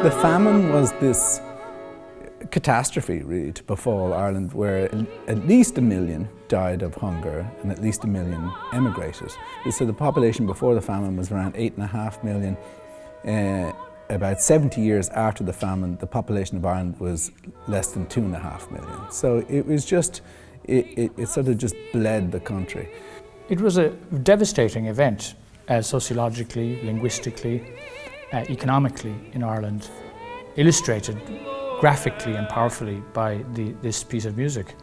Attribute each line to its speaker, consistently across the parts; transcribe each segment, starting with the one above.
Speaker 1: The famine was this catastrophe really to befall Ireland, where at least 1 million died of hunger and at least 1 million emigrated. So the population before the famine was around 8.5 million. About 70 years after the famine, the population of Ireland was less than 2.5 million. So it was just, it sort of just bled the country.
Speaker 2: It was a devastating event, sociologically, linguistically, economically in Ireland, illustrated graphically and powerfully by this piece of music.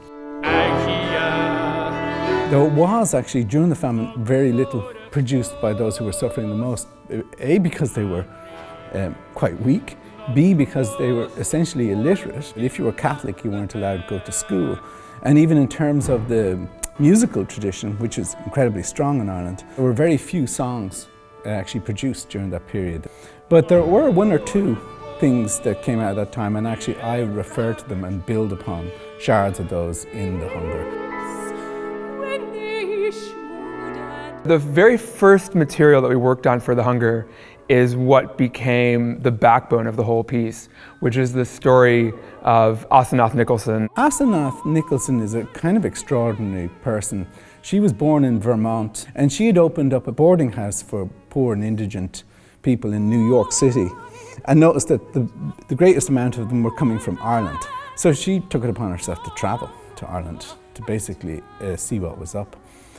Speaker 1: There was actually, during the famine, very little produced by those who were suffering the most. A, because they were quite weak. B, because they were essentially illiterate. If you were Catholic, you weren't allowed to go to school. And even in terms of the musical tradition, which is incredibly strong in Ireland, there were very few songs actually produced during that period. But there were one or two things that came out at that time, and actually I refer to them and build upon shards of those in The Hunger.
Speaker 3: The very first material that we worked on for The Hunger is what became the backbone of the whole piece, which is the story of Asenath Nicholson.
Speaker 1: Asenath Nicholson is a kind of extraordinary person. She was born in Vermont, and she had opened up a boarding house for poor and indigent people in New York City, and noticed that the greatest amount of them were coming from Ireland. So she took it upon herself to travel to Ireland to basically see what was up.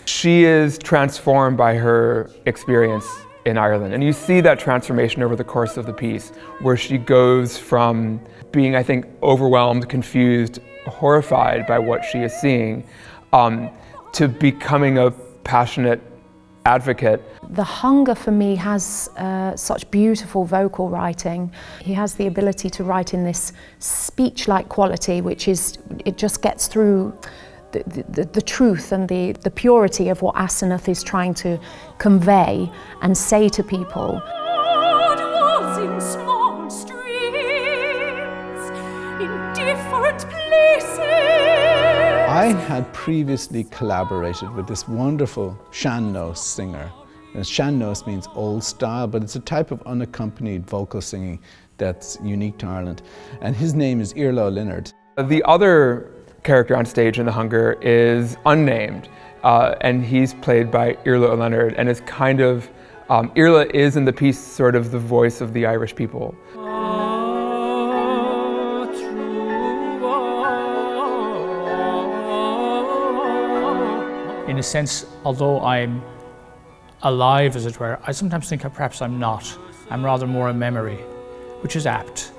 Speaker 3: She is transformed by her experience in Ireland, and you see that transformation over the course of the piece, where she goes from being, I think, overwhelmed, confused, horrified by what she is seeing, to becoming a passionate advocate.
Speaker 4: The Hunger for me has such beautiful vocal writing. He has the ability to write in this speech-like quality, which is, it just gets through the truth and the purity of what Asenath is trying to convey and say to people.
Speaker 5: Was in small streams, in different places.
Speaker 1: I had previously collaborated with this wonderful sean-nós singer. And sean-nós means old style, but it's a type of unaccompanied vocal singing that's unique to Ireland. And his name is Lionáird.
Speaker 3: The other character on stage in The Hunger is unnamed, and he's played by Lionáird, and is kind of, Iarla is in the piece sort of the voice of the Irish people.
Speaker 2: In a sense, although I'm alive, as it were, I sometimes think perhaps I'm not. I'm rather more a memory, which is apt.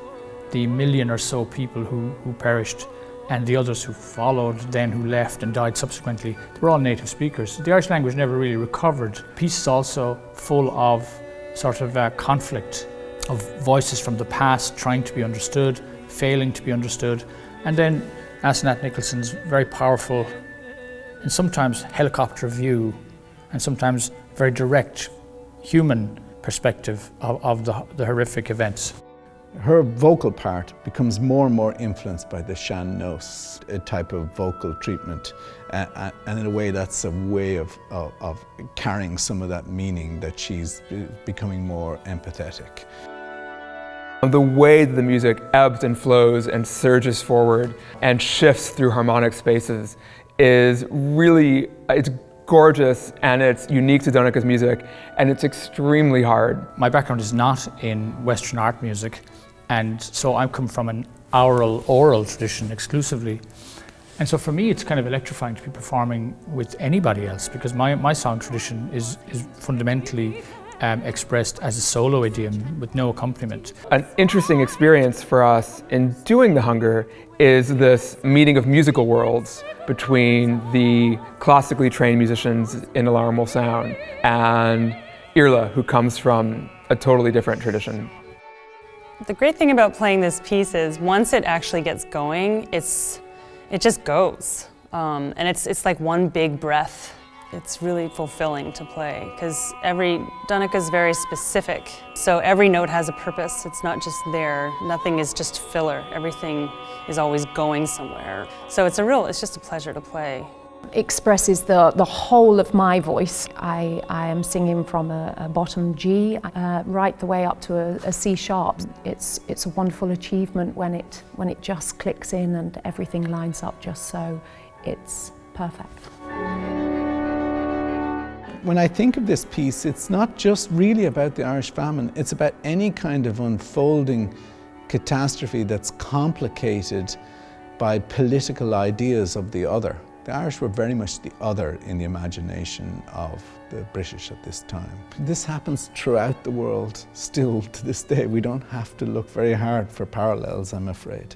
Speaker 2: The 1 million or so people who perished, and the others who followed then, who left and died subsequently, they were all native speakers. The Irish language never really recovered. The piece is also full of sort of conflict, of voices from the past trying to be understood, failing to be understood, and then Asenath Nicholson's very powerful and sometimes helicopter view, and sometimes very direct human perspective of the horrific events.
Speaker 1: Her vocal part becomes more and more influenced by the sean-nós type of vocal treatment, and in a way that's a way of carrying some of that meaning, that she's becoming more empathetic.
Speaker 3: The way that the music ebbs and flows and surges forward and shifts through harmonic spaces is really, it's gorgeous, and it's unique to Donnacha's music, and it's extremely hard.
Speaker 2: My background is not in Western art music, and so I come from an oral tradition exclusively. And so for me, it's kind of electrifying to be performing with anybody else, because my song tradition is fundamentally expressed as a solo idiom with no accompaniment.
Speaker 3: An interesting experience for us in doing The Hunger is this meeting of musical worlds between the classically trained musicians in alarmal sound and Iarla, who comes from a totally different tradition.
Speaker 6: The great thing about playing this piece is once it actually gets going, it just goes. And it's like one big breath. It's really fulfilling to play, because Donnacha is very specific. So every note has a purpose. It's not just there. Nothing is just filler. Everything is always going somewhere. So it's just a pleasure to play.
Speaker 4: Expresses the whole of my voice. I am singing from a bottom G right the way up to a C sharp. It's a wonderful achievement when it just clicks in and everything lines up just so. It's perfect.
Speaker 1: When I think of this piece, it's not just really about the Irish famine, it's about any kind of unfolding catastrophe that's complicated by political ideas of the other. The Irish were very much the other in the imagination of the British at this time. This happens throughout the world still to this day. We don't have to look very hard for parallels, I'm afraid.